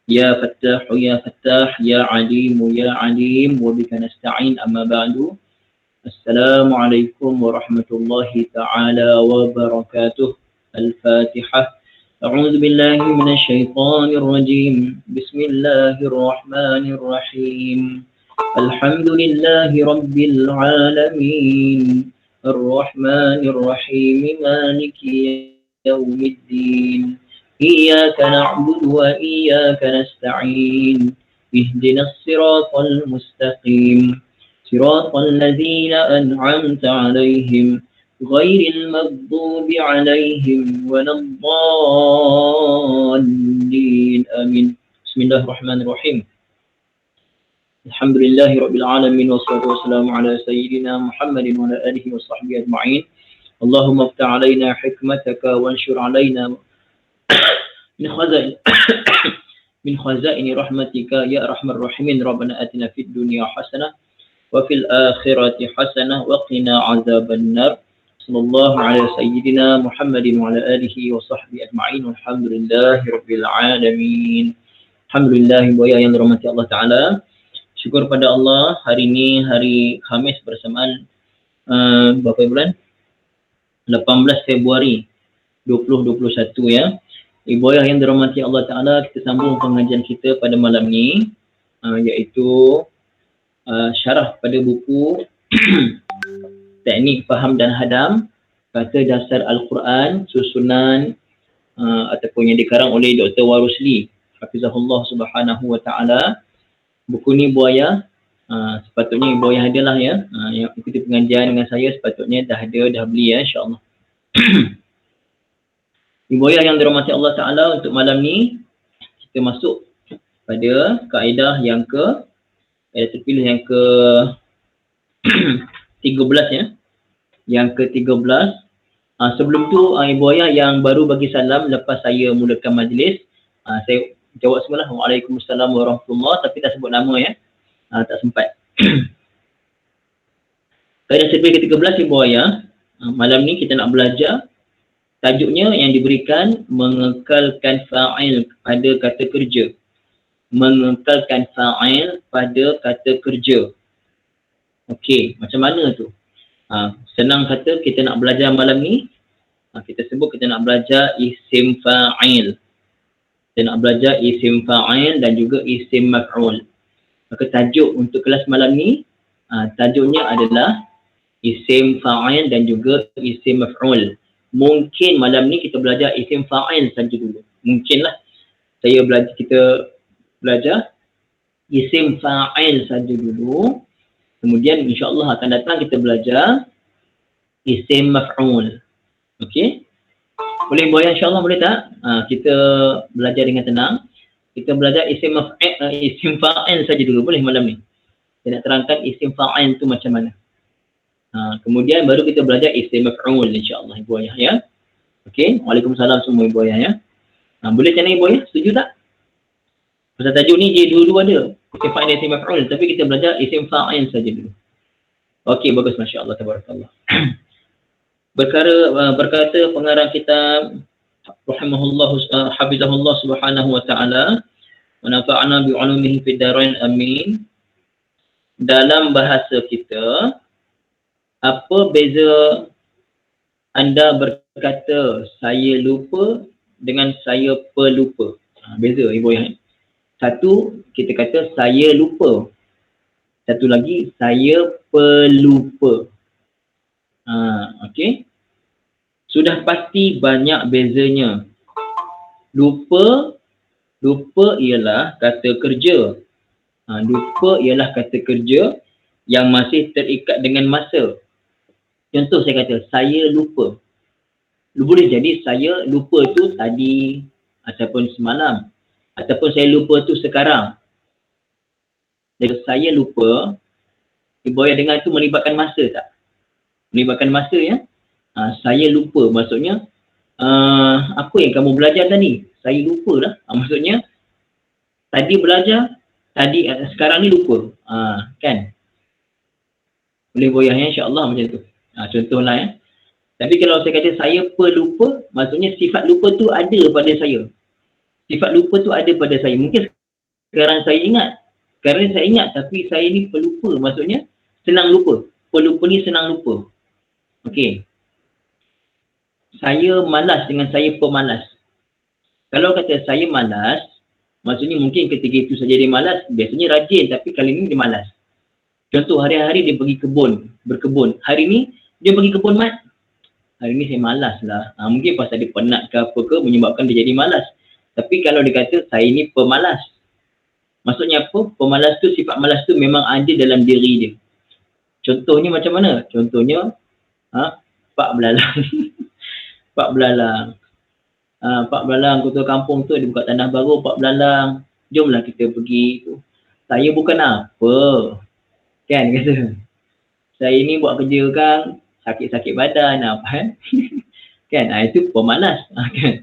يا فتاح يا فتاح يا عليم يا عليم وبك نستعين أما بعد السلام عليكم ورحمة الله تعالى وبركاته الفاتحة أعوذ بالله من الشيطان الرجيم بسم الله الرحمن الرحيم الحمد لله رب العالمين الرحمن الرحيم مالك يوم الدين إياك نعبد وإياك نستعين اهدنا الصراط المستقيم صراط الذين أنعمت عليهم غير المغضوب عليهم ولا الضالين آمين بسم الله الرحمن الرحيم الحمد لله رب العالمين والصلاة والسلام على سيدنا محمد وعلى آله وصحبه أجمعين اللهم افتح علينا حكمتك وانشر علينا من خزائن رحمتك يا أرحم الراحمين ربنا آتنا في الدنيا حسنة وفي الآخرة حسنة وقنا عذاب النار صلى الله على سيدنا محمد وعلى آله وصحبه أجمعين والحمد لله رب العالمين. Alhamdulillah buaya yang dirahmati Allah Ta'ala. Syukur pada Allah, hari ini hari Khamis bersamaan berapa bulan? 18 Februari 2021 ya. Ibu ayah yang dirahmati Allah Ta'ala, kita sambung pengajian kita pada malam ni iaitu syarah pada buku Teknik Faham dan Hadam Kata Dasar Al-Quran susunan ataupun yang dikarang oleh Dr. Warusli Hafizahullah Subhanahu Wa Ta'ala. Buku ni Ibu ayah sepatutnya Ibu ayah adalah ya yang ikuti pengajian dengan saya sepatutnya dah beli ya insyaAllah. Ibu ayah yang dirahmati Allah Ta'ala, untuk malam ni kita masuk pada kaedah yang terpilih yang ke 13 ya. Yang ke 13. Sebelum tu Ibu ayah yang baru bagi salam lepas saya mulakan majlis, saya jawab semula Waalaikumsalam warahmatullahi, tapi tak sebut nama ya. Tak sempat. Kaedah terpilih ke 13 Ibu ayah, malam ni kita nak belajar tajuknya yang diberikan mengekalkan fa'il pada kata kerja. Mengekalkan fa'il pada kata kerja. Okey, macam mana tu? Senang kata kita nak belajar malam ni, kita sebut kita nak belajar isim fa'il. Kita nak belajar isim fa'il dan juga isim maf'ul. Maka tajuk untuk kelas malam ni, tajuknya adalah isim fa'il dan juga isim maf'ul. Mungkin malam ni kita belajar isim fa'il saja dulu. Mungkinlah kita belajar isim fa'il saja dulu. Kemudian insya-Allah akan datang kita belajar isim maf'ul. Okey? Boleh boya insya-Allah, boleh tak? Kita belajar dengan tenang. Kita belajar isim fa'il saja dulu, boleh malam ni? Saya nak terangkan isim fa'il tu macam mana. Kemudian baru kita belajar isim maf'ul insya-Allah Ibu ayah ya. Okey, waalaikumsalam semua Ibu ayah ya. Boleh macam ni Ibu ayah? Setuju tak? Pasal tajuk ni dia dulu ada isim fa'il dan isim maf'ul, tapi kita belajar isim fa'il saja dulu. Okey, bagus, masya-Allah, tabarakallah. Berkata pengarang kitab rahimahullah hafizahullah subhanahu wa ta'ala wa nafa'ana bi 'ulumihi fid dharain amin. Dalam bahasa kita, apa beza anda berkata saya lupa dengan saya pelupa? Beza Ibu ayah. Satu, kita kata saya lupa. Satu lagi, saya pelupa. Okey. Sudah pasti banyak bezanya. Lupa ialah kata kerja. Lupa ialah kata kerja yang masih terikat dengan masa. Contoh saya kata, saya lupa. Boleh jadi saya lupa tu tadi ataupun semalam. Ataupun saya lupa tu sekarang. Jadi saya lupa, Ibu ayah dengar tu melibatkan masa tak? Melibatkan masa ya. Saya lupa maksudnya apa yang kamu belajar tadi? Saya lupa lah. Maksudnya tadi belajar, sekarang ni lupa. Kan? Boleh boyah ya, insya-Allah macam tu. Contohlah ya. Tapi kalau saya kata saya pelupa, maksudnya sifat lupa tu ada pada saya. Sifat lupa tu ada pada saya. Mungkin sekarang saya ingat. Sekarang saya ingat tapi saya ni pelupa. Maksudnya senang lupa. Pelupa ni senang lupa. Okey. Saya malas dengan saya pemalas. Kalau kata saya malas, maksudnya mungkin ketika itu saja dia malas, biasanya rajin tapi kali ni dia malas. Contoh hari-hari dia pergi berkebun. Hari ni dia pergi kebun Mat. Hari ni saya malas lah. Mungkin pasal dia penat ke apa ke menyebabkan dia jadi malas. Tapi kalau dia kata saya ni pemalas. Maksudnya apa? Pemalas tu, sifat malas tu memang ada dalam diri dia. Contohnya macam mana? Contohnya Pak Belalang. Pak Belalang. Pak Belalang ketua kampung tu dia buka tanah baru. Pak Belalang, jomlah kita pergi tu. Saya bukan apa. Kan kata. Saya ni buat kerja kan sakit-sakit badan apa kan. Kan itu pemalas kan.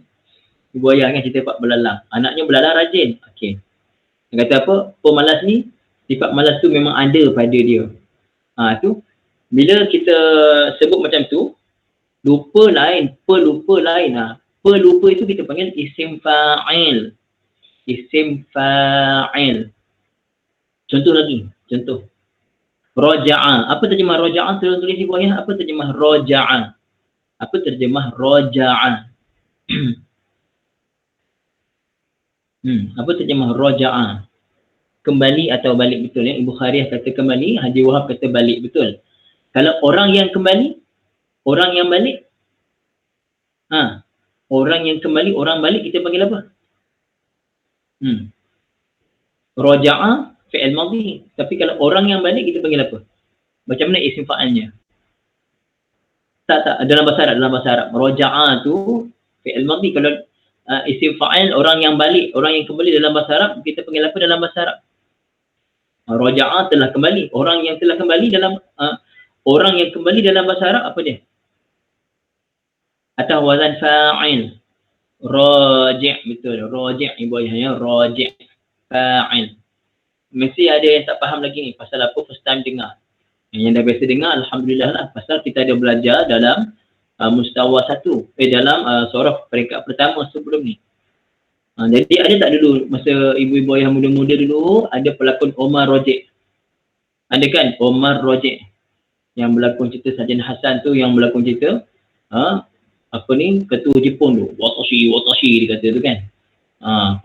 Ibu ayah kan cerita Pak Belalang. Anaknya belalang rajin. Okey. Dia kata apa? Pemalas ni, sifat malas tu memang ada pada dia. Tu bila kita sebut macam tu, lupa lain, pelupa lain. Pelupa itu kita panggil isim fa'il. Isim fa'il. Contoh lagi. Contoh. Roja'a. Apa terjemah roja'a? Tulis ibu ayah. Apa terjemah roja'a? Apa terjemah roja'a? Apa terjemah roja'a? Kembali atau balik, betul ya? Ibu Khariyah kata kembali, Haji Wahab kata balik, betul. Kalau orang yang kembali, orang yang balik, orang yang kembali, orang balik, kita panggil apa? Roja'a fi'il madhi. Tapi kalau orang yang balik, kita panggil apa? Macam mana isim fa'ilnya? Tak, dalam bahasa Arab. Roja'a tu fi'il madhi. Kalau isim fa'il, orang yang balik, orang yang kembali dalam bahasa Arab, kita panggil apa dalam bahasa Arab? Roja'a telah kembali. Orang yang telah kembali dalam orang yang kembali dalam bahasa Arab apa dia? Atau wazan fa'il. Raji', betul. Raji' ibu ayahnya, raji'. Fa'il. Mesti ada yang tak faham lagi ni. Pasal apa? First time dengar. Yang dah biasa dengar, alhamdulillah lah. Pasal kita ada belajar dalam mustawa 1. Dalam surah peringkat pertama sebelum ni. Jadi ada tak dulu masa ibu-ibu ayah muda-muda dulu ada pelakon Omar Rojic. Ada kan Omar Rojic yang berlakon cerita Sarjan Hasan tu, yang berlakon cerita apa ni ketua Jepun tu, watashi dia kata tu kan.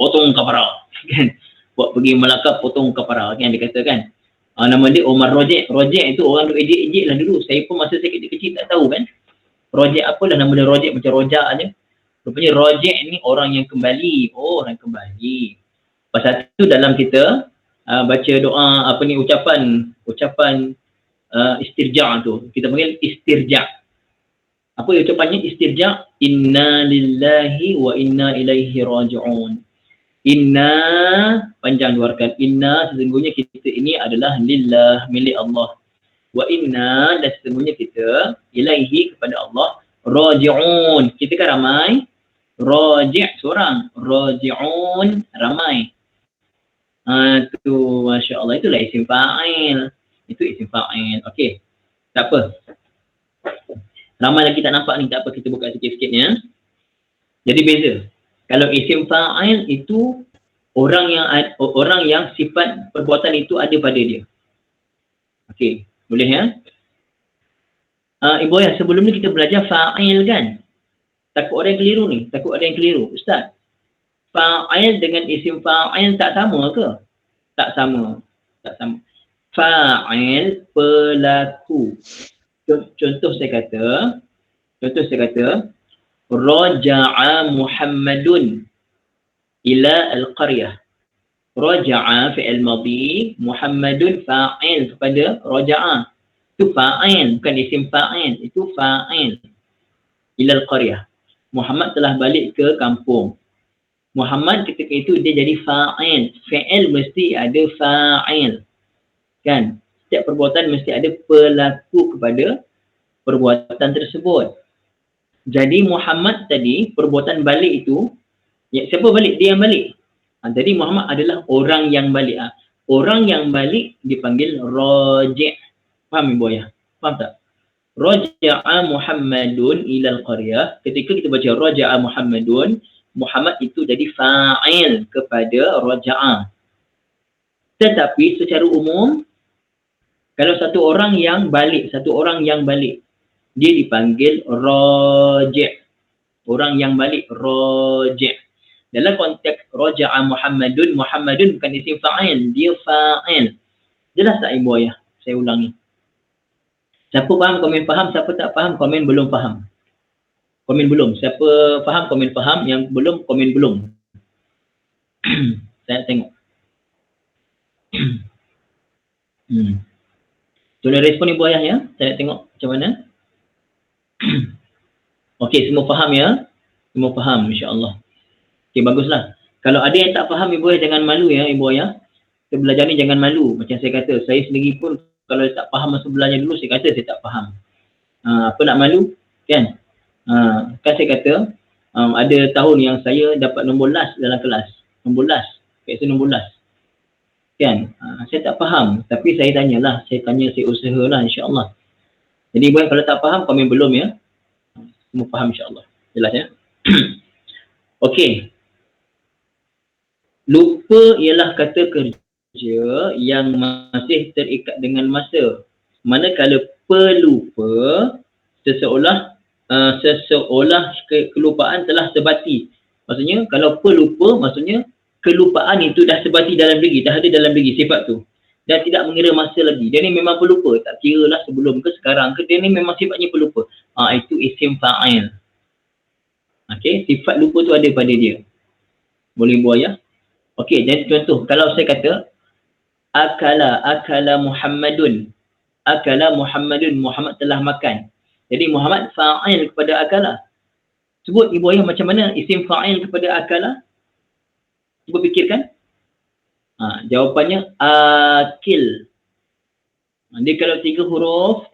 Potong kapara kan. Buat pergi Melaka potong kapara kan dia kata kan. Nama dia Omar Rojic. Rojic itu orang duk ejek-ejek lah dulu. Saya pun masa saya kecil tak tahu kan. Rojic apalah nama dia, Rojic macam rojak aja. Rupanya Rojic ni orang yang kembali. Oh, orang kembali. Pasal tu dalam kita baca doa apa ni ucapan istirja' tu. Kita panggil istirja'. Apa ucapannya istirja'? Inna lillahi wa inna ilaihi raji'un. Inna, panjang luarkan. Inna, sesungguhnya kita ini adalah lillah, milik Allah. Wa inna, dan sesungguhnya kita ilaihi, kepada Allah, raji'un. Kita kan ramai. Raji' seorang. Raji'un, ramai. Tu, Masya Allah. Itulah isim fa'il. Itu isim fa'il. Okey. Tak apa. Ramai lagi tak nampak ni. Tak apa, kita buka sikit-sikit ni. Jadi beza. Kalau isim fa'il itu orang yang sifat perbuatan itu ada pada dia. Okey, boleh ya? Ibu ayah, sebelum ni kita belajar fa'il kan? Takut ada yang keliru. Ustaz, fa'il dengan isim fa'il tak sama ke? Tak sama. Fa'il, pelaku. Contoh saya kata, Raja'a Muhammadun ila al-qaryah. Raja'a fi'il madhi, Muhammadun fa'il kepada Raja'a. Itu fa'il, bukan isim fa'il. Itu fa'il. Ila al-qaryah. Muhammad telah balik ke kampung. Muhammad ketika itu dia jadi fa'il. Fi'il mesti ada fa'il. Kan? Setiap perbuatan mesti ada pelaku kepada perbuatan tersebut. Jadi Muhammad tadi, perbuatan balik itu, siapa balik? Dia yang balik. Jadi Muhammad adalah orang yang balik. Orang yang balik dipanggil raji'. Faham ibu ayah? Faham tak? Raja'a Muhammadun ilal qaryah. Ketika kita baca Raja'a Muhammadun, Muhammad itu jadi fa'il kepada raja'a. Tetapi secara umum, kalau satu orang yang balik, dia dipanggil raji'. Orang yang balik, raji'. Dalam konteks raja'a Muhammadun bukan isim fa'il, dia fa'il. Jelas tak Ibu Ayah? Saya ulangi. Siapa faham, komen faham. Siapa tak faham, komen belum faham. Komen belum. Siapa faham, komen faham. Yang belum, komen belum. Saya tengok. Tolong respon Ibu Ayah ya. Saya tengok macam mana. Okey, semua faham ya. Semua faham, insya-Allah. Okey, baguslah. Kalau ada yang tak faham, Ibu Ayah jangan malu ya, Ibu Ayah. Kita belajar ni jangan malu. Macam saya kata, saya sendiri pun kalau tak faham masa belajar dulu, saya kata saya tak faham. Apa nak malu? Kan? Kan saya kata, ada tahun yang saya dapat nombor last dalam kelas. Nombor last. Biasa nombor last. Kan? Saya tak faham. Tapi saya tanyalah. Saya usahalah insya-Allah. Jadi Ibu Ayah kalau tak faham, komen belum ya. Semua faham insya-Allah. Jelas ya? Okey. Lupa ialah kata kerja yang masih terikat dengan masa. Manakala pelupa seseolah kelupaan telah sebati. Maksudnya kalau pelupa maksudnya kelupaan itu dah sebati dalam diri, dah ada dalam diri sifat tu. Dan tidak mengira masa lagi. Dia ni memang pelupa, tak kira lah sebelum ke sekarang ke, dia ni memang sifatnya pelupa. Itu isim fa'il. Okey, sifat lupa tu ada pada dia. Boleh Ibu Ayah? Okey, jadi contoh kalau saya kata akala Muhammadun. Muhammad telah makan. Jadi Muhammad fa'il kepada akala. Sebut Ibu Ayah macam mana isim fa'il kepada akala? Cuba fikirkan. Jawapannya akil. Dia kalau tiga huruf,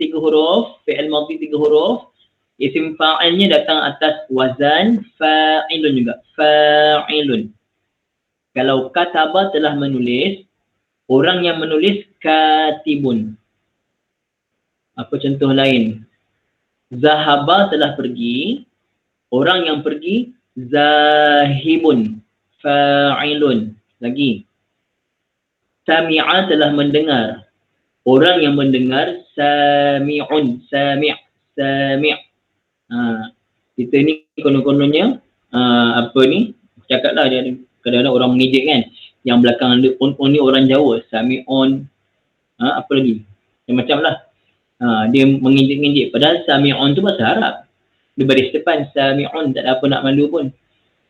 fi'il madhi 3 huruf, isim fa'ilnya datang atas wazan fa'ilun juga. Fa'ilun. Kalau kataba telah menulis, orang yang menulis katibun. Apa contoh lain? Zahaba telah pergi, orang yang pergi zahibun. Fa'ilun. Lagi. Sami'a telah mendengar. Orang yang mendengar sami'un. Sami'. Kita ni konon-kononnya cakaplah dia kadang-kadang orang mengejek kan. Yang belakang ada on ni orang Jawa. Sami'un. Apa lagi? Macam lah. Dia mengejek-ngejek. Padahal sami'un tu bahasa Arab. Di baris depan sami'un, tak ada apa nak malu pun.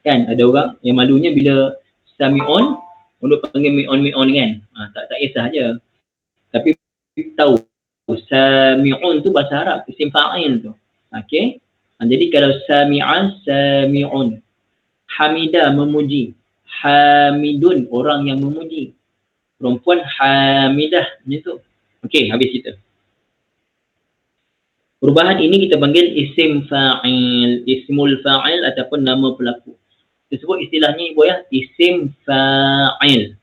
Kan ada orang yang malunya bila sami'un untuk panggil mi'on kan. Tak kisah je. Tapi tahu sami'un tu bahasa Arab, isim fa'il tu. Okey. Jadi kalau sami'un. Hamida memuji. Hamidun orang yang memuji. Perempuan hamidah macam tu. Okey, habis kita. Perubahan ini kita panggil isim fa'il, ismul fa'il ataupun nama pelaku. Disebut istilahnya Ibu Ayah isim fa'il.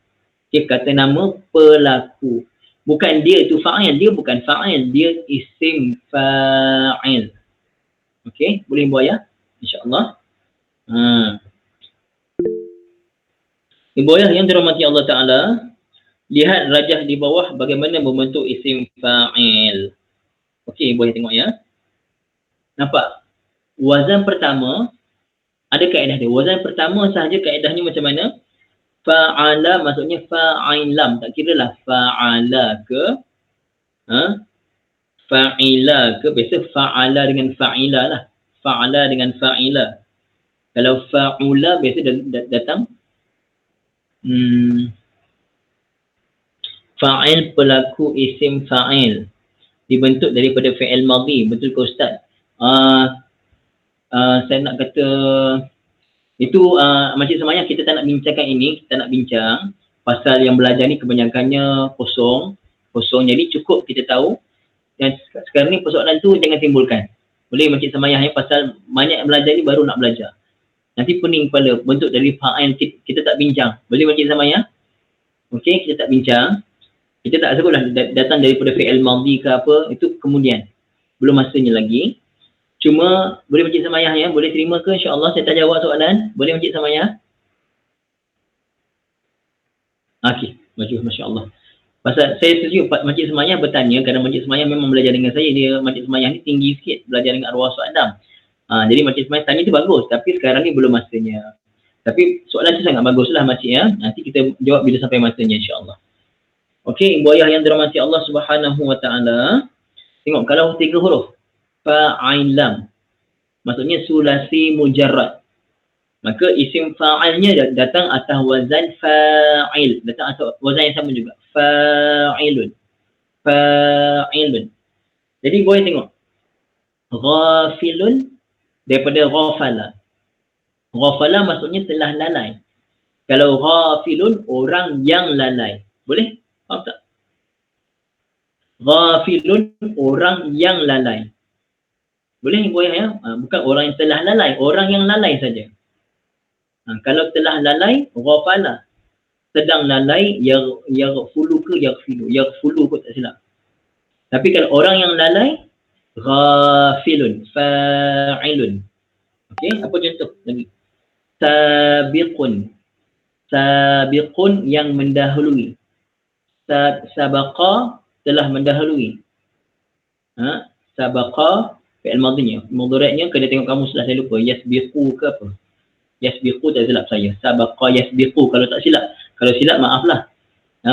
Dia kata nama pelaku. Bukan dia tu fa'il, dia bukan fa'il, dia isim fa'il. Okey, boleh Ibu Ayah? InsyaAllah. Ibu Ayah yang dirahmati Allah Ta'ala, lihat rajah di bawah bagaimana membentuk isim fa'il. Okey, Ibu Ayah tengok ya. Nampak? Wazan pertama, ada kaedah dia. Wazan pertama sahaja kaedahnya macam mana? Fa'ala maksudnya fa'ilam. Tak kira lah fa'ala ke fa'ila ke. Biasa fa'ala dengan fa'ila lah. Fa'ala dengan fa'ila. Kalau fa'ula biasa datang fa'il pelaku isim fa'il. Dibentuk daripada fi'il madhi. Betul ke Ustaz? Saya nak kata itu Masjid Semayang kita tak nak bincangkan ini. Kita nak bincang pasal yang belajar ni kebanyakannya kosong. Jadi cukup kita tahu. Dan sekarang ni persoalan tu jangan timbulkan. Boleh Masjid Semayang pasal banyak yang belajar ni baru nak belajar. Nanti pening kepala. Bentuk dari fa'il kita tak bincang. Boleh Masjid Semayang? Okey, kita tak bincang. Kita tak sebutlah datang daripada fi'il madhi ke apa. Itu kemudian. Belum masanya lagi. Cuma boleh Makcik Samayah ya, boleh terima ke insya-Allah saya tak jawab soalan? Boleh Makcik Samayah? Okey, masya-Allah. Pasal saya setuju Makcik Samayah bertanya kerana Makcik Samayah memang belajar dengan saya, dia Makcik Samayah ni tinggi sikit belajar dengan arwah Adam. Jadi Makcik Samayah tanya tu bagus, tapi sekarang ni belum masanya. Tapi soalan tu sangat baguslah Makcik ya. Nanti kita jawab bila sampai masanya insya-Allah. Okey, ibu ayah yang dirahmati Allah Subhanahu wa taala. Tengok kalau 3 huruf fa'il lam. Maksudnya sulasi mujarrad. Maka isim fa'ilnya datang atas wazan fa'il. Datang atas wazan yang sama juga. Fa'ilun. Fa'ilun. Jadi boleh tengok. Ghafilun daripada ghafala. Ghafala maksudnya telah lalai. Kalau ghafilun orang yang lalai. Boleh? Faham tak? Ghafilun orang yang lalai. Boleh ibu ayah ya? Bukan orang yang telah lalai, orang yang lalai saja. Kalau telah lalai, ghafala. Sedang lalai, yaghfulu ke yaghfilu. Yaghfulu kot tak silap. Tapi kalau orang yang lalai, ghafilun, fa'ilun. Okey, apa contoh lagi? Sabiqun. Sabiqun yang mendahului. Sabaqa telah mendahului. Sabaqa fi'il madhinya. Mudhari'nya kena tengok kamus lah, saya lupa. Yasbiqu ke apa? Yasbiqu tak silap saya. Sabaqa yasbiqu kalau tak silap. Kalau silap maaflah.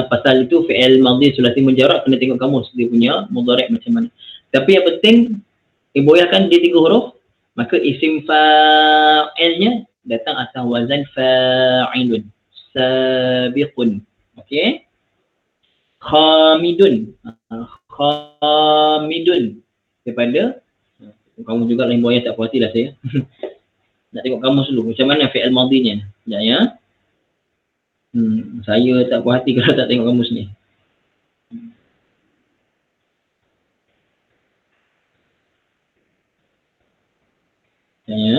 Pasal itu fi'il madhi sulasi mujarrad kena tengok kamus dia punya mudhari' macam mana. Tapi yang penting ibu ayah kan dia 3 huruf, maka isim fa'ilnya datang atas wazan fa'ilun. Sabiqun. Okey. Khamidun. Khamidun daripada kamu juga lah ibu ayah, tak puas hatilah saya. Nak tengok kamus dulu macam mana fi'il madhinya. Sekejap ya. Saya tak puas hati kalau tak tengok kamus ni. Sekejap ya.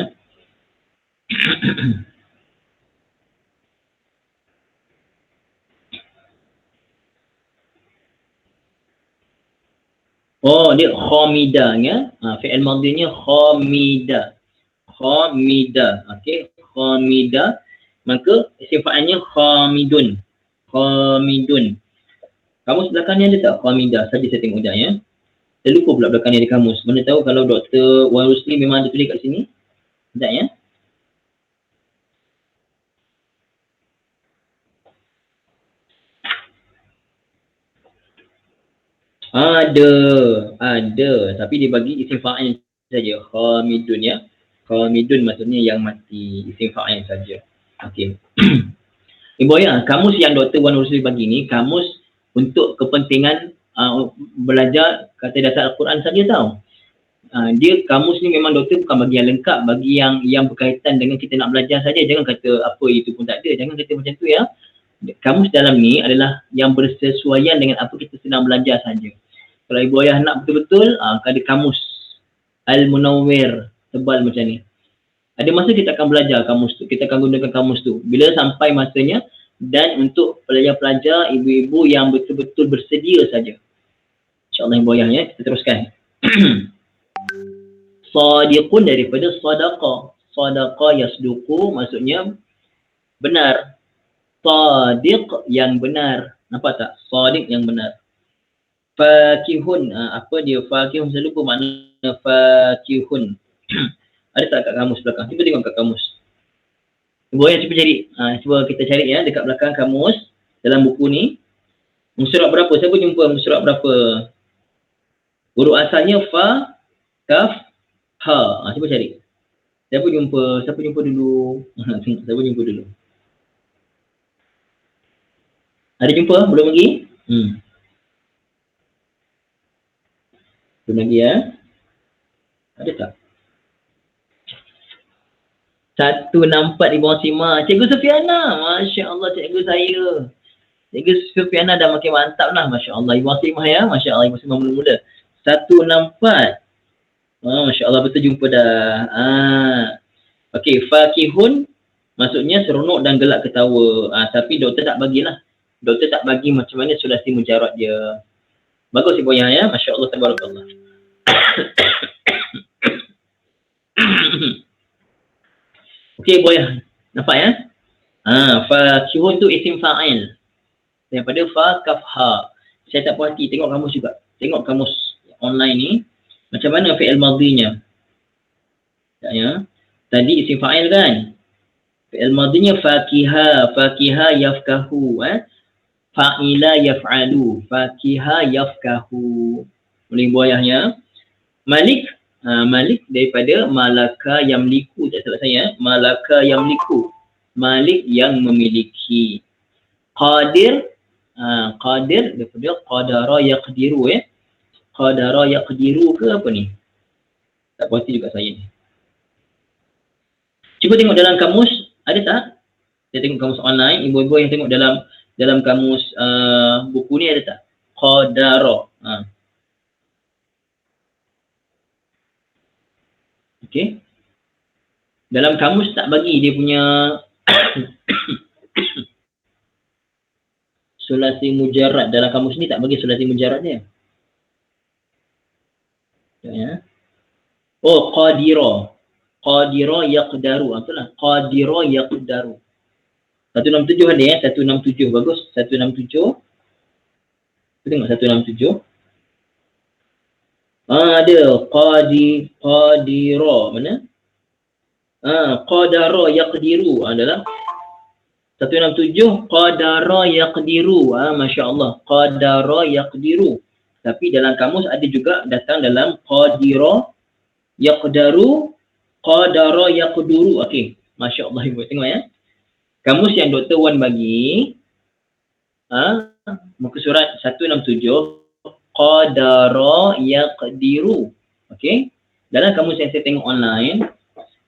Oh, dia khamida ya. Fi'il madhinya khamida. Khamida. Okey, khamida. Maka isim fa'ilnya khamidun. Khamidun. Kamus belakangnya ada tak khamida? Saja saya tengok sekejap ya. Saya lupa pula belakangnya ada kamus. Mana tahu kalau Dr. Wan Rusli memang ada tulis kat sini. Sekejap ya. Ada. Tapi dia bagi isim fa'il saja. Khamidun ya. Khamidun maksudnya yang mati. Isim fa'il saja. Okey. Ibu ayah, kamus yang Dr. Wan Rusli bagi ni, kamus untuk kepentingan belajar kata dasar Al-Quran saja tau. Dia kamus ni memang doktor bukan bagi yang lengkap, bagi yang berkaitan dengan kita nak belajar saja. Jangan kata apa itu pun tak ada. Jangan kata macam tu ya. Kamus dalam ni adalah yang bersesuaian dengan apa kita sedang belajar saja. Kalau ibu ayah nak betul-betul, ada kamus Al-Munawwir tebal macam ni. Ada masa kita akan belajar kamus tu, kita akan gunakan kamus tu. Bila sampai masanya, dan untuk pelajar-pelajar, ibu-ibu yang betul-betul bersedia saja. InsyaAllah ibu ayah ya, kita teruskan. Sadiqun daripada sadaqa. Sadaqa yasduqu maksudnya benar. Sadiq yang benar. Nampak tak? Sadiq yang benar. Fakihun. Apa dia? Fakihun. Saya lupa makna fakihun. Ada tak kat kamus belakang? Cuba tengok kat kamus. Ibu ayah cuba cari. Cuba kita cari ya dekat belakang kamus. Dalam buku ni. Surat berapa? Saya pun jumpa surat berapa? Huruf asalnya fa, kaf, ha. Cuba cari. Siapa jumpa dulu? Siapa jumpa dulu? Ada jumpa? Belum lagi? Belum lagi ya? Ada tak? 164 di bawah Sima. Cikgu Sufiana. Masya Allah cikgu saya. Cikgu Sufiana dah makin mantap lah. Masya Allah. Ibu Asimah ya. Masya Allah. Ibu Asimah mula-mula. 164. Masya Allah betul jumpa dah. Okey. Fakihun. Maksudnya seronok dan gelak ketawa. Tapi doktor tak bagilah. Doktor tak bagi macam mana sulasi mujarad dia. Bagus ibu ayah ya. Masya Allah. Tabarakallah. Okey boya. Nampak ya? Fakihun tu isim fa'il. Daripada fa kaf ha. Saya tak puas hati tengok kamus juga. Tengok kamus online ni. Macam mana fi'il madhinya? Ya. Tadi isim fa'il kan? Fi'il madhinya fakiha. Fakiha yafkahu. Fa'ila yaf'alu. Fakiha yafkahu. Boleh boyahnya. Malik. Malik daripada malaka yamliku. Tak salah saya. Malaka yamliku. Malik yang memiliki. Qadir. Qadir daripada qadara yaqdiru. Qadara yaqdiru ke apa ni? Tak pasti juga saya ni. Cuba tengok dalam kamus. Ada tak? Saya tengok kamus online. Ibu-ibu yang tengok dalam kamus buku ni ada tak? Qadara. Okey. Dalam kamus tak bagi dia punya sulasi mujarrad. Dalam kamus ni tak bagi sulasi mujarrad dia. Ya. Oh, qadira. Qadira yaqdaru. Betul lah. Qadira yaqdaru. 167 ada 167. Bagus. 167. Kita tengok 167. Ada qadira. Mana? Qadara yaqdiru adalah 167. Qadara yaqdiru. Masya-Allah. Qadara yaqdiru. Tapi dalam kamus ada juga datang dalam qadira yaqdaru, qadara yaqduru. Okey. Masya-Allah ibu tengok ya. Kamus yang Dr. Wan bagi muka surat 167 qadara yaqdiru. Okey. Dalam kamus yang saya tengok online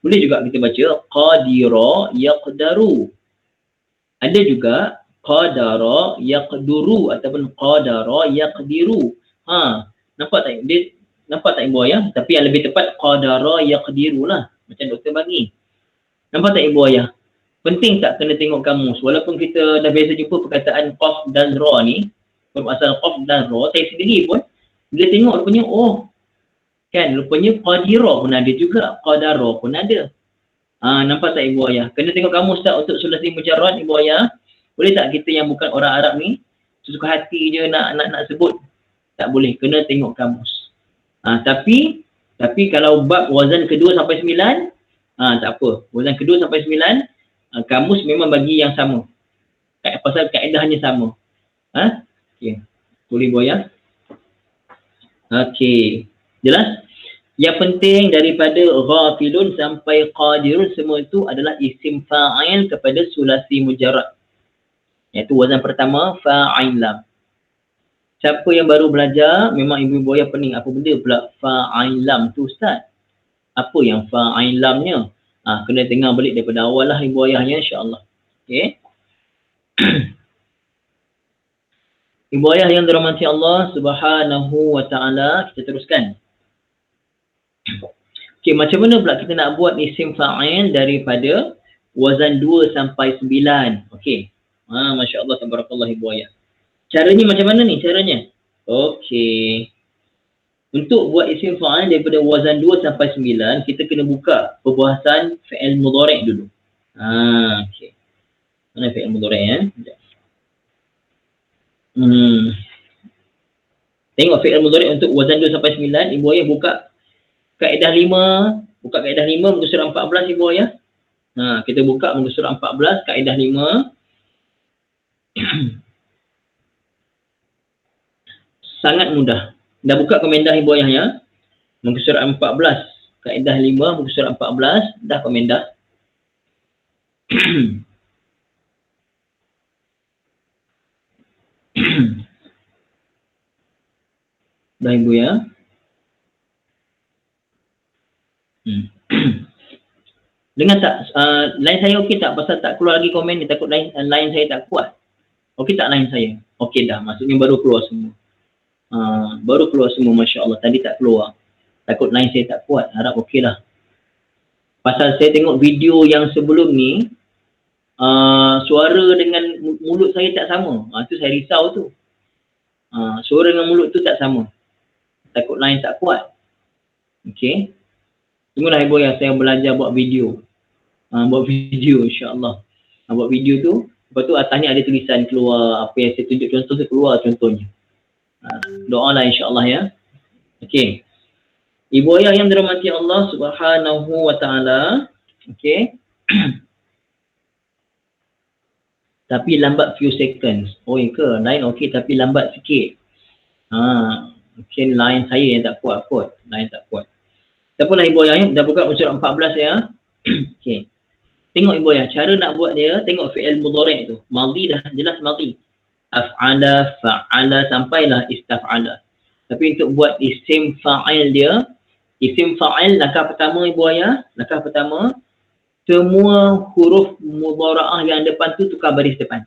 boleh juga kita baca qadira yaqdaru. Ada juga qadara yaqduru ataupun qadara yaqdiru. Nampak tak? Dia nampak tak ibu ayah? Tapi yang lebih tepat qadara yaqdiru lah. Macam doktor bagi. Nampak tak ibu ayah? Penting tak kena tengok kamus? Walaupun kita dah biasa jumpa perkataan qaf dan ra ni, asal qaf dan ra, saya sendiri pun bila tengok rupanya rupanya qadira pun ada juga, qadara pun ada. Nampak tak ibu ayah? Kena tengok kamus tak untuk sulasi mujarrad ibu ayah? Boleh tak kita yang bukan orang Arab ni sesuka hati je nak sebut? Tak boleh, kena tengok kamus. Tapi kalau bab wazan kedua sampai 9, tak apa. Wazan kedua sampai 9, kamus memang bagi yang sama. Pasal kaedahnya sama. Okey. Boleh boya? Okey. Jelas? Yang penting daripada ghafilun sampai qadirun semua itu adalah isim fa'il kepada sulasi mujarrad. Iaitu wazan pertama fa'il lam. Siapa yang baru belajar memang ibu-ibu yang pening apa benda pula fa'il lam tu ustaz? Apa yang fa'il lamnya? Kena dengar balik daripada awal lah ibu ayahnya insya-Allah. Okey. Ibu ayah yang dirahmati Allah Subhanahu wa taala, kita teruskan. Okey, macam mana pula kita nak buat isim fa'il daripada wazan 2 sampai 9? Okey. Masya-Allah tabarakallah ibu ayah. Caranya macam mana ni caranya? Okey. Untuk buat isim fa'il daripada wazan 2 sampai 9, kita kena buka perbahasan fi'il mudhari' dulu. Okey. Mana fi'il mudhari' Tengok fi'il mudhari' untuk wazan 2 sampai 9, ibu ayah buka kaedah 5, muka surat 14 ibu ayah. Kita buka muka surat 14, kaedah 5. Sangat mudah. Dah buka komendah ibu ayah ya. Muka surat 14, kaedah 5, muka surat 14, dah komendah. Dah ibu ya. Dengar tak? Line saya okey tak? Pasal tak keluar lagi komen ni, takut line saya tak kuat. Okey tak line saya? Okey dah, maksudnya baru keluar semua. Baru keluar semua, Masya Allah. Tadi tak keluar. Takut line saya tak kuat. Harap okey lah. Pasal saya tengok video yang sebelum ni, suara dengan mulut saya tak sama. Tu saya risau tu. Suara dengan mulut tu tak sama. Takut line tak kuat. Okey. Tunggulah ibu ya, saya belajar buat video. Buat video insya-Allah. Buat video tu, lepas tu atasnya ada tulisan keluar apa yang saya tunjuk contoh tu, keluar contohnya. Doa lah insya-Allah ya. Okey. Ibu ayah yang dirahmati Allah Subhanahu wa taala. Okey. Tapi lambat few seconds. Oh ya ke? Line okey tapi lambat sikit. Mungkin line saya yang tak kuat kot. Line tak kuat. Siapalah ibu ayah, dah buka surat 14 ya. Okey. Tengok ibu ayah, cara nak buat dia, tengok fi'il mudhari' tu. Madhi dah jelas madhi. Af'ala, fa'ala, sampailah istaf'ala. Tapi untuk buat isim fa'il dia, isim fa'il langkah pertama ibu ayah, langkah pertama, semua huruf mudhara'ah yang depan tu tukar baris depan.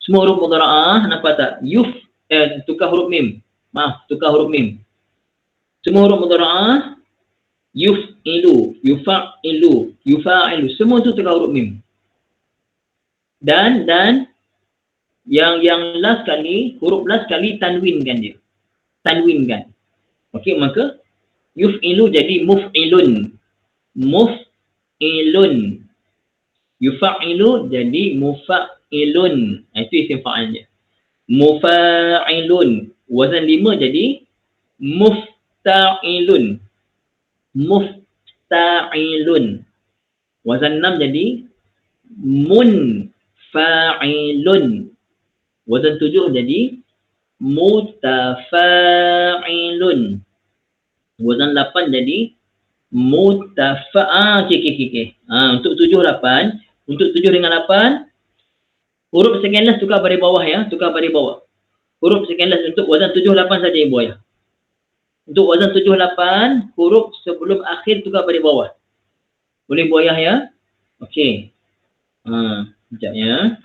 Semua huruf mudhara'ah, nampak tak? Tukar huruf mim. Maaf, tukar huruf mim. Semua huruf mudhara'ah, yuf'ilu, yufa'ilu, yufa'ilu, semua tu tukar huruf mim. Dan yang last kali, huruf last kali tanwinkan dia. Tanwinkan. Okey, maka yuf'ilu jadi muf'ilun. Muf'ilun. Yufa'ilu jadi mufa'ilun. Itu isim fa'il dia. Mufa'ilun. Wazan 5 jadi mufta'ilun. Mufta'ilun. Wazan 6 jadi munfa'ilun. Wazan 7 jadi mutafa'ilun. Wazan 8 jadi okey. Untuk 7 8, untuk 7 dengan 8 huruf second last tukar baris bawah ya, tukar baris bawah. Huruf second last untuk wazan 7 8 saja ibu ayah. Untuk wazan 7 8 huruf sebelum akhir tukar baris bawah. Boleh ibu ayah ya? Okey. Sekejap ya.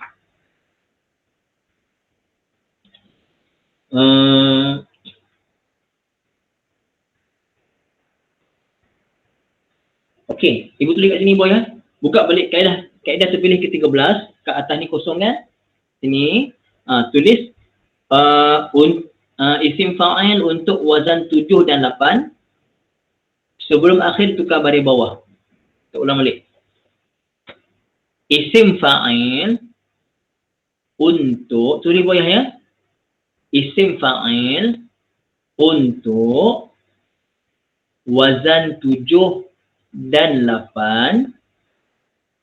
Okey, ibu tulis kat sini ibu ya. Buka balik kaedah terpilih ke-13, kat atas ni kosong kan? Sini tulis isim fa'il untuk wazan 7 dan 8. Sebelum akhir tukar baris bawah. Kita ulang balik. Isim fa'il untuk, tulis ibu ya. Isim fa'il untuk wazan 7 dan 8.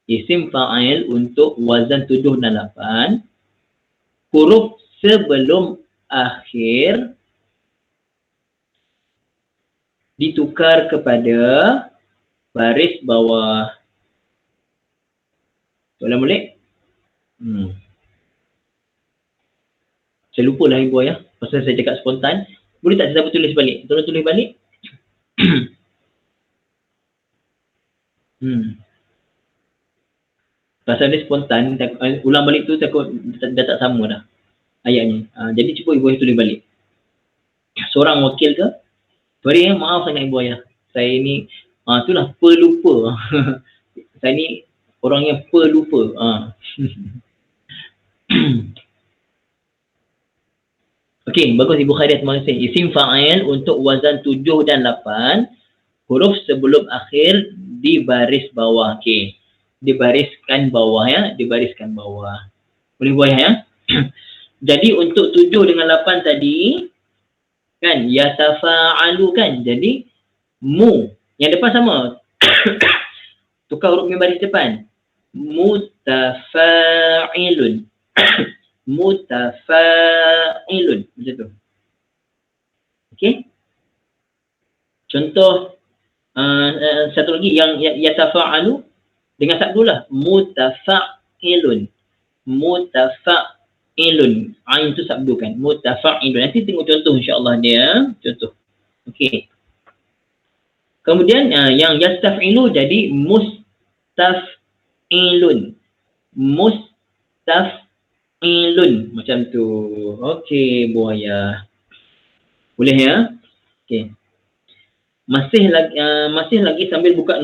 Isim fa'il untuk wazan 7 dan 8. Huruf sebelum akhir ditukar kepada baris bawah. Ulang balik. Saya lupa lah ibu ya, pasal saya cakap spontan. Boleh tak saya tulis balik? Tolong tulis balik. Pasal dia spontan, ulang balik tu takut dah tak sama dah ayatnya. Jadi cuba ibu ayah tulis balik. Seorang wakil ke? Sorry ya, maaf sangat ibu ayah. Saya ni, itulah pelupa. Saya ni orang yang pelupa. Okey, bagus ibu Khairat, terima kasih. Isim fa'il untuk wazan 7 dan 8. Huruf sebelum akhir di baris bawah. Okey. Dibariskan bawah ya, dibariskan bawah. Boleh buat ya. Jadi untuk 7 dengan 8 tadi kan yatafa'alu kan. Jadi mu yang depan sama. Tukar huruf yang baris depan. Mutafa'ilun. Mutafa'ilun. Macam tu. Okey. Contoh satu lagi yang yatafa'alu dengan sabdu lah. Mutafa'ilun. Mutafa'ilun. Ain tu sabdu kan. Mutafa'ilun. Nanti tengok contoh insya-Allah dia. Contoh. Okey. Kemudian yang yastaf'ilu jadi mustaf'ilun. Mustaf'ilun. Macam tu. Okey, buaya. Boleh ya? Okey. Masih lagi sambil buka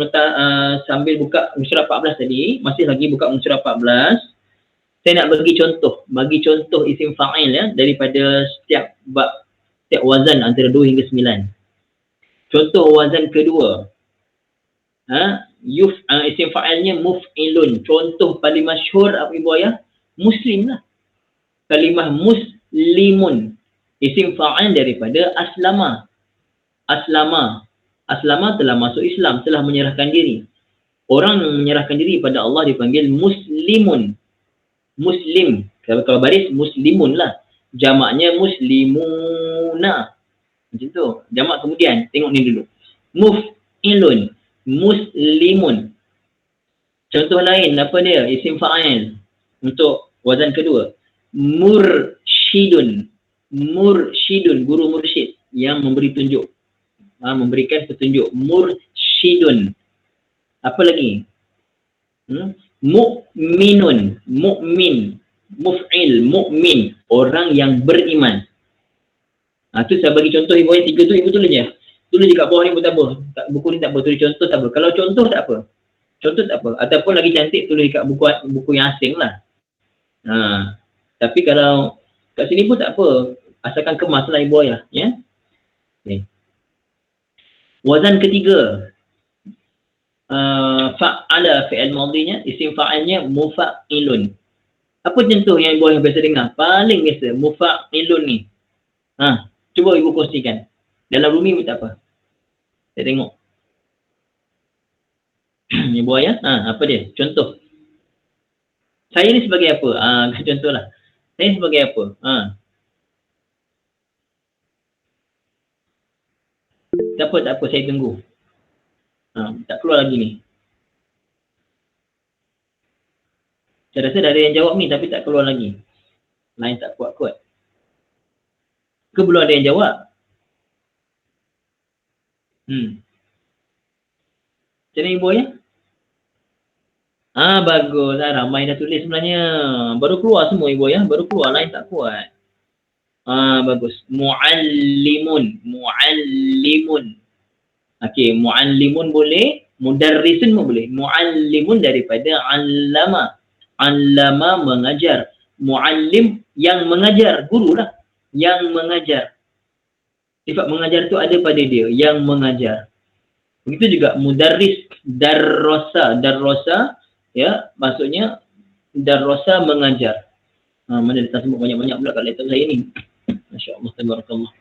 sambil buka surat 14 tadi, masih lagi buka surat 14. Saya nak bagi contoh isim fa'il ya daripada setiap wazan antara 2 hingga 9. Contoh wazan kedua. Isim fa'ilnya muf'ilun. Contoh paling masyhur apa ibu ayah? Muslim lah. Kalimah muslimun. Isim fa'il daripada aslama. Aslama telah masuk Islam, telah menyerahkan diri. Orang yang menyerahkan diri pada Allah dipanggil muslimun. Muslim. Kalau baris muslimun lah. Jamaknya muslimuna. Macam tu. Jamak kemudian. Tengok ni dulu. Muf'ilun. Muslimun. Contoh lain apa dia? Isim fa'il. Untuk wazan kedua. Mursyidun. Mursyidun. Guru mursyid. Yang memberi tunjuk. Memberikan petunjuk. Mursyidun. Apa lagi? Mu'minun. Mu'min. Muf'il. Mu'min. Orang yang beriman. Tu saya bagi contoh ibu yang 3 tu, ibu tulis je. Tulis je kat bawah ni pun tak apa. Buku ni tak apa. Tulis contoh tak apa. Kalau contoh tak apa. Contoh tak apa. Ataupun lagi cantik tulis kat buku yang asing lah. Tapi kalau kat sini pun tak apa. Asalkan kemas lah ibu ayah. Ya? Okay. Wazan ketiga. Fa'ala fi'il madhinya, isim fa'ilnya mufa'ilun. Apa contoh yang ibu ayah biasa dengar? Paling biasa, mufa'ilun ni. Cuba ibu kongsikan. Dalam Rumi pun tak apa. Saya tengok. Ibu ayah, apa dia? Contoh. Saya ni sebagai apa? Contohlah. Saya sebagai apa? Tak apa, saya tunggu. Tak keluar lagi ni. Saya rasa dah ada yang jawab ni tapi tak keluar lagi. Lain tak kuat-kuat. Ke belum ada yang jawab? Macam mana ibu ya? Bagus. Ramai dah tulis sebenarnya. Baru keluar semua ibu ya. Baru keluar, lain tak kuat. Bagus. Mu'allimun. Mu'allimun. Okey, mu'allimun boleh. Mudarrisun pun boleh. Mu'allimun daripada allama. Allama mengajar. Mu'allim yang mengajar. Guru lah. Yang mengajar. Sifat mengajar tu ada pada dia. Yang mengajar. Begitu juga mudarris. Darrosa. Darrosa. Ya, maksudnya darrosa mengajar. Mana dia tak sebut banyak-banyak pula kat laptop saya ni. Masya Allah. Tabarakallah.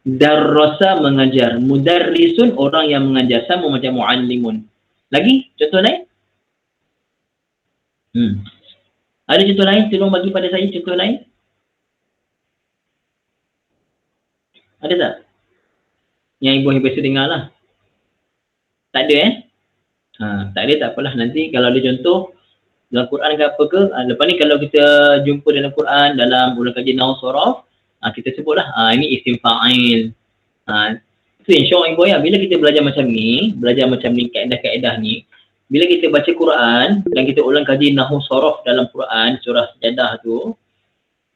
Darrosa mengajar. Mudarrisun orang yang mengajar. Sama macam mu'allimun. Lagi? Contoh lain? Ada contoh lain? Tolong bagi pada saya contoh lain. Ada tak? Yang ibu yang biasa dengar lah. Tak ada tak ada tak apalah. Nanti kalau ada contoh dalam Quran ke apa ke, lepas ni kalau kita jumpa dalam Quran, dalam ulang kajian Nahwu Sharaf, kita sebutlah ini isim fa'il. Itu insya-Allah ibu ya, bila kita belajar macam ni kaedah-kaedah ni, bila kita baca Quran dan kita ulang kaji Nahwu Sharaf dalam Quran, surah Sajadah tu,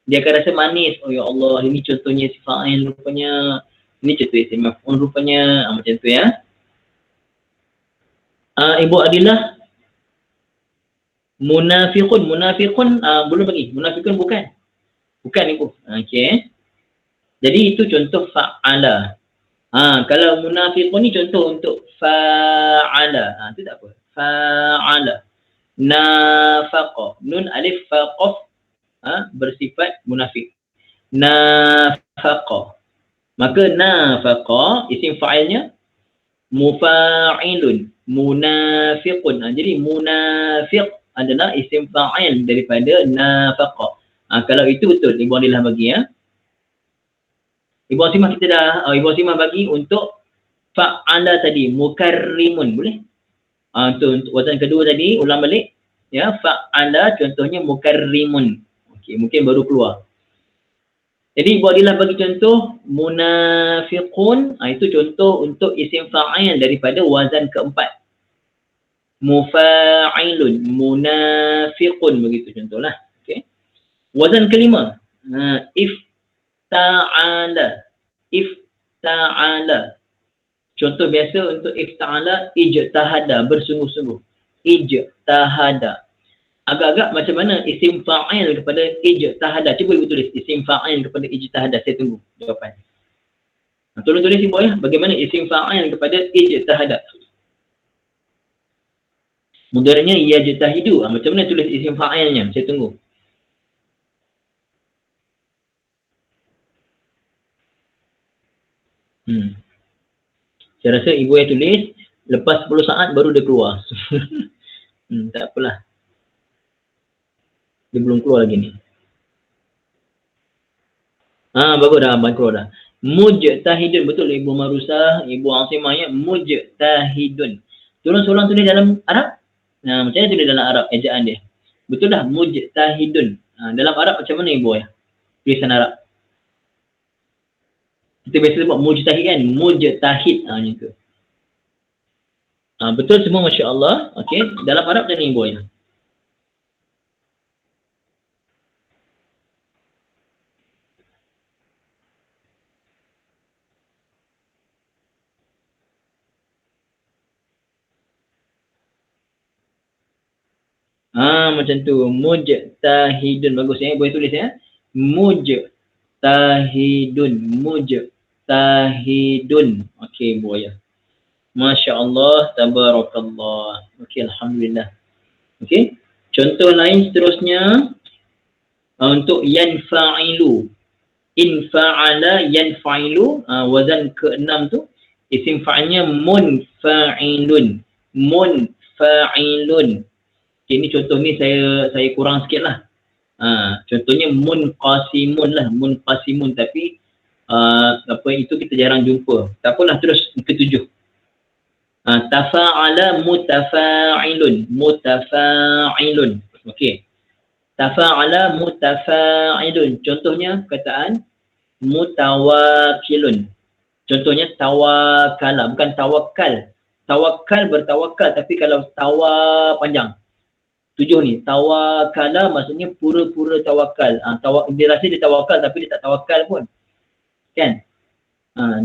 dia akan rasa manis. Oh ya Allah, ini contohnya isim fa'il rupanya. Ini contoh isim maf'ul rupanya. Macam tu ya. Ibu Adillah, munafiqun. Munafiqun belum lagi. Munafiqun bukan. Bukan ibu. Okey. Jadi itu contoh fa'ala. Kalau munafiqun ni contoh untuk fa'ala. Itu tak apa. Fa'ala. Nafaqa. Nun alif fa qaf bersifat munafik. Nafaqa. Maka nafaqa isim fa'ilnya mufa'ilun. Munafiqun. Jadi munafiq adalah isim fa'il daripada nafaqa. Kalau itu betul Ibu Adillah bagi ya. Ibu Asimah kita dah Ibu Asimah bagi untuk fa'ala tadi mukarrimun, boleh? Untuk wazan kedua tadi ulang balik ya, fa'ala contohnya mukarrimun. Okey, mungkin baru keluar. Jadi Ibu Adillah bagi contoh munafiqun, itu contoh untuk isim fa'il daripada wazan keempat. Mufa'ilun, munafiqun, begitu contohlah. Okey. Wazan kelima, ifta'ala. Ifta'ala. Contoh biasa untuk ifta'ala, ijtahada, bersungguh-sungguh. Ijtahada. Agak-agak macam mana isim fa'il kepada ijtahada? Cuba ibu tulis isim fa'il kepada ijtahada. Saya tunggu jawapan. Tolong tulis ibu ayah bagaimana isim fa'il kepada ijtahada. Mudaranya yajtahidu. Macam mana tulis isim fa'ilnya? Saya tunggu. Saya rasa ibu ayah tulis lepas 10 saat baru dia keluar. Tak apalah. Dia belum keluar lagi ni. Bagus dah, keluar dah. Mujtahidun, betul Ibu Marusah, Ibu Asimah ya, mujtahidun. Tolong seorang tulis dalam Arab. Macam mana tulis dalam Arab ejaan dia? Betul dah, mujtahidun. Dalam Arab macam mana Ibu ya? Tulisan Arab. Kita biasa sebut mujtahid kan, mujtahid macam tu. Betul semua, masya-Allah. Okey, dalam Arab macam mana Ibu ya? Macam tu. Mujtahidun. Bagus ya. Boleh tulis ya. Mujtahidun. Mujtahidun. Okey, boleh. Masya Allah. Tabarakallah. Okey, Alhamdulillah. Okey. Contoh lain seterusnya. Untuk yanfa'ilu. Infa'ala yanfa'ilu. Wazan ke-6 tu. Isim fa'ilnya munfa'ilun. Munfa'ilun. Okay, ni contoh ni saya kurang sikit lah. Contohnya munqasimun lah. Munqasimun, tapi itu kita jarang jumpa. Tak apalah, terus ke-7. Tafa'ala mutafa'ilun. Mutafa'ilun. Okey. Tafa'ala mutafa'ilun. Contohnya perkataan mutawakilun. Contohnya tawakala, bukan tawakal. Tawakal bertawakal, tapi kalau tawa panjang. 7 ni, tawakala maksudnya pura-pura tawakal. Dia rasa dia tawakal tapi dia tak tawakal pun. Kan?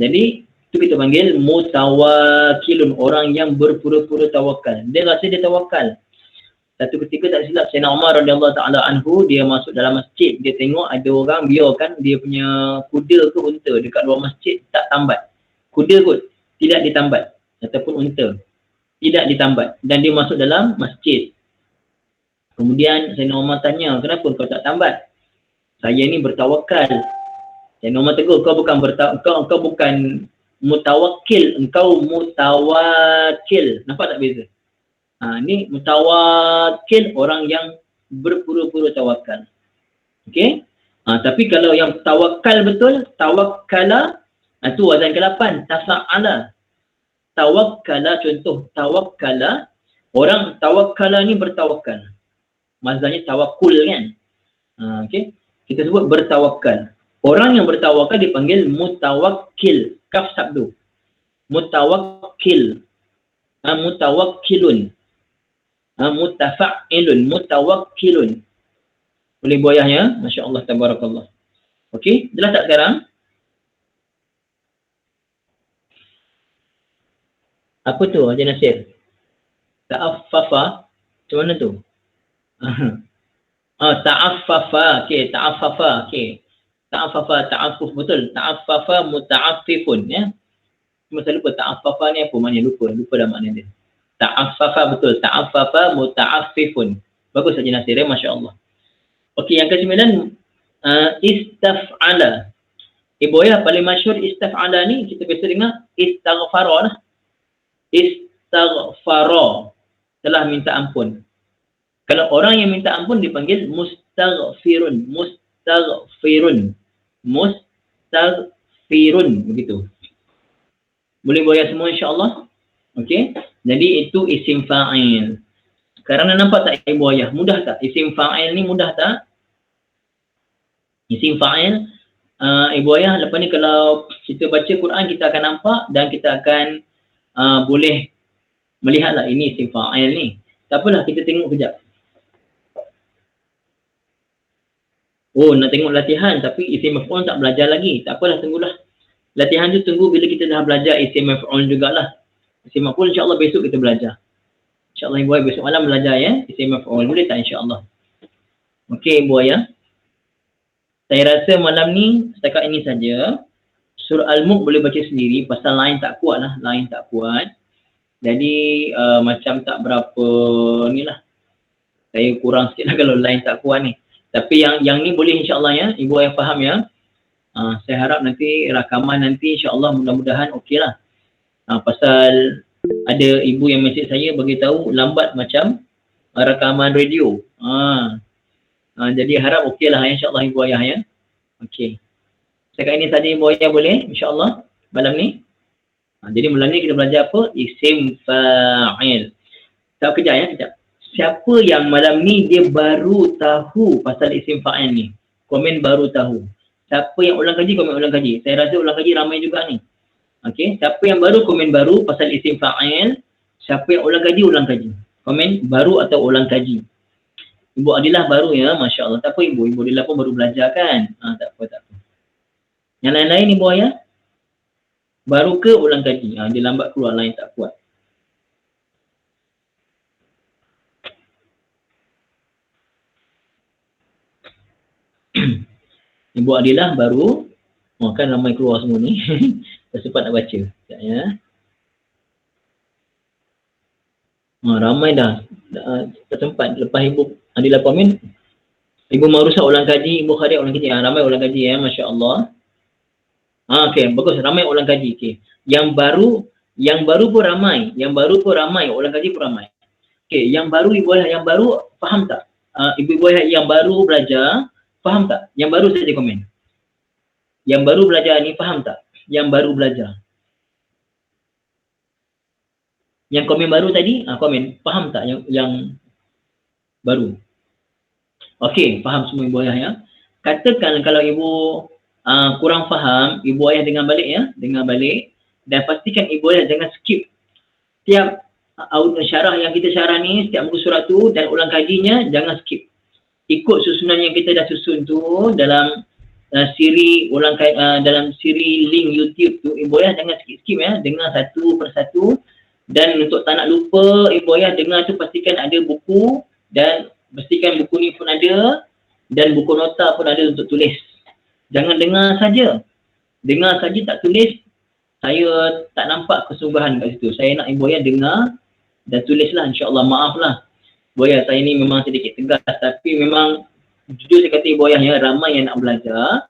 Jadi itu kita panggil mutawakilun, orang yang berpura-pura tawakal. Dia rasa dia tawakal. Satu ketika tak silap Sayyidina Umar radhiyallahu taala anhu, dia masuk dalam masjid, dia tengok ada orang biarkan dia punya kuda ke unta dekat luar masjid tak tambat. Kuda kot tidak ditambat ataupun unta tidak ditambat, dan dia masuk dalam masjid. Kemudian Sayyidina Umar tanya, kenapa kau tak tambat? Saya ni bertawakal. Sayyidina Umar tegur, kau bukan kau bukan mutawakkil, engkau mutawakil. Nampak tak beza? Ni mutawakkil, orang yang berpura-pura tawakal. Okey? Tapi kalau yang tawakal betul, tawakkala, itu wazan ke-8, tafa'ala. Tawakkala, contoh tawakkala, orang tawakkala ni bertawakal. Mazanya tawakul kan. Okey. Kita sebut bertawakal. Orang yang bertawakal dipanggil mutawakkil. Kaf sabdu. Mutawakkil. Mutawakkilun. Mutafa'ilun. Mutawakkilun. Boleh buayahnya. Masya Allah. Tabarakallah. Okey. Jelas tak sekarang? Apa tu Haji Nasir? Ta'affafa. Macam mana tu? Ta'affafa. Okey, ta'affafa. Okey. Ta'affafa, ta'affuf, betul. Ta'affafa muta'affifun ya. Cuma saya lupa ta'affafa ni apa maknanya, lupa dah makna dia. Ta'affafa, betul. Ta'affafa muta'affifun. Bagus Haji Nasir ya, masya-Allah. Okey, yang ke-9 istaf'ala. Ibu ya, paling masyhur istaf'ala ni kita biasa dengar istaghfara lah. Istaghfara, telah minta ampun. Kalau orang yang minta ampun dipanggil mustaghfirun. Mustaghfirun. Mustaghfirun. Begitu. Boleh buaya semua insya-Allah? Okey. Jadi itu isim fa'il. Sekarang dah nampak tak ibu ayah? Mudah tak? Isim fa'il ni mudah tak? Isim fa'il. Ibu ayah, lepas ni kalau kita baca Quran kita akan nampak dan kita akan boleh melihatlah ini isim fa'il ni. Tak apalah, kita tengok kejap. Oh, nak tengok latihan tapi isim maf'ul tak belajar lagi. Tak apalah, tunggulah. Latihan tu tunggu bila kita dah belajar isim maf'ul jugalah. Isim maf'ul insya-Allah besok kita belajar. Insya-Allah ibu ayah besok malam belajar ya isim maf'ul. Boleh tak insya-Allah? Okey ibu ayah. Saya rasa malam ni setakat ini saja. surah Al-Mulk boleh baca sendiri pasal line tak kuat lah, line tak kuat. Jadi macam tak berapa ni lah. Saya kurang sikit lah kalau line tak kuat ni. Tapi yang ni boleh insyaAllah ya, ibu ayah faham ya. Saya harap nanti rakaman nanti insyaAllah mudah-mudahan okey lah. Pasal ada ibu yang mesej saya bagi tahu lambat macam rakaman radio. Jadi harap okey lah insyaAllah ibu ayah ya. Okey. Setakat ini saja ibu ayah boleh insyaAllah malam ni. Jadi malam ni kita belajar apa? Isim fa'il. Kejap ya, kejap. Siapa yang malam ni dia baru tahu pasal isim fa'il ni? Komen baru tahu. Siapa yang ulang kaji, komen ulang kaji. Saya rasa ulang kaji ramai juga ni. Okey, siapa yang baru, komen baru pasal isim fa'il. Siapa yang ulang kaji. Komen baru atau ulang kaji. Ibu Adilah baru ya, Masya Allah. Tak apa ibu Adilah pun baru belajar kan? Tak apa. Yang lain-lain ibu ayah? Baru ke ulang kaji? Dia lambat keluar, lain tak kuat. Ibu Adilah baru. Kan ramai keluar semua ni. Tak sempat nak baca. Sekejap ya. Ramai dah. Tak sempat. Lepas ibu Adilah komen, ibu Marusa ulang kaji, ibu Khadia ulang kaji. Ramai ulang kaji ya, Masya Allah. Okey, bagus. Ramai ulang kaji. Okey. Yang baru pun ramai. Ulang kaji pun ramai. Okey, yang baru ibu ayah yang baru faham tak? Ibu ayah yang baru belajar faham tak? Yang baru saja komen. Yang baru belajar ni faham tak? Yang baru belajar. Yang komen baru tadi, komen. Faham tak yang baru? Okey, faham semua ibu ayah ya. Katakan kalau ibu kurang faham, ibu ayah dengar balik ya. Dengar balik. Dan pastikan ibu ayah jangan skip. Setiap syarah yang kita syarah ni, setiap muka surat tu dan ulang kajinya, jangan skip. Ikut susunan yang kita dah susun tu dalam siri dalam siri link YouTube tu, ibu ayah jangan skip-skip ya. Dengar satu persatu. Dan untuk tak nak lupa, ibu ayah dengar tu pastikan ada buku dan pastikan buku ni pun ada dan buku nota pun ada untuk tulis. Jangan dengar saja. Dengar saja tak tulis, saya tak nampak kesungguhan kat situ. Saya nak ibu ayah dengar dan tulislah, insya-Allah. Maaflah. Ibu ayah saya ni memang sedikit tegas, tapi memang jujur saya kata ibu ayah ya, ramai yang nak belajar.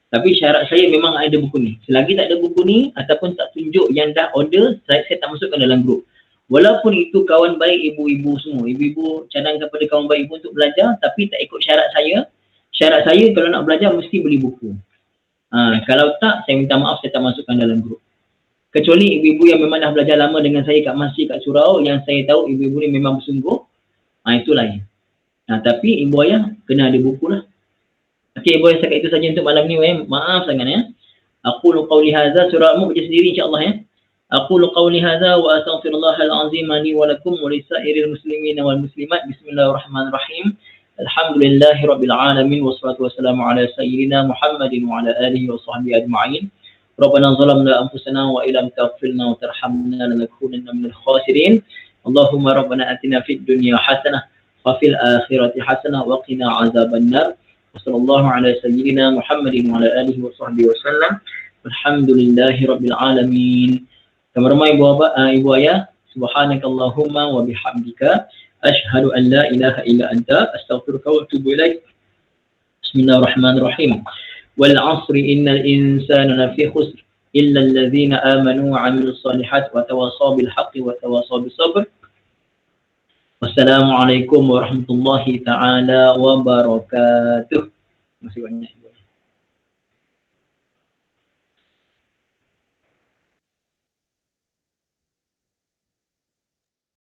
Tapi syarat saya memang ada buku ni. Selagi tak ada buku ni ataupun tak tunjuk yang dah order, saya tak masukkan dalam grup. Walaupun itu kawan baik ibu-ibu semua. Ibu-ibu cadangkan kepada kawan baik ibu untuk belajar, tapi tak ikut syarat saya. Syarat saya kalau nak belajar mesti beli buku. Kalau tak, saya minta maaf, saya tak masukkan dalam grup. Kecuali ibu-ibu yang memang dah belajar lama dengan saya kat masjid, kat surau, yang saya tahu ibu-ibu ni memang bersungguh, itu lain. Tapi ibu ayah kena ada buku lah. Okey, ibu ayah setakat itu saja untuk malam ni. Maaf sangat ya. Aqulu qawli hadza, surah Al-Mulk baca sendiri insya-Allah ya. Aqulu qawli hadza wa astaghfirullahal azim li wa lakum wa lisairil muslimin wal muslimat. Bismillahirrahmanirrahim. Alhamdulillahi rabbil alamin wassalatu wassalamu ala sayyidina Muhammadin wa ala alihi wa sahbihi ajma'in. Rabbana zalamna anfusana wa illam taghfir lana wa tarhamna lanakunanna minal khasirin. Allahumma rabbana atina fid dunya hasanah wa fil akhirati hasanah wa qina azabannar. Wassallallahu ala sayyidina Muhammadin wa ala alihi wa sahbihi wasallam. Alhamdulillahi rabbil alamin. Kamar-kamar ibu ayah, subhanakallahumma wa bihamdika asyhadu an la ilaha illa anta astaghfiruka wa atubu ilaik. Bismillahirrahmanirrahim. Wal 'asri innal insana lafi khusr illa alladhina amanu wa 'amilus solihat wa tawasaw bil haqqi wa tawasaw bis sabr. Wassalamualaikum warahmatullahi taala wabarakatuh. Terima kasih banyak.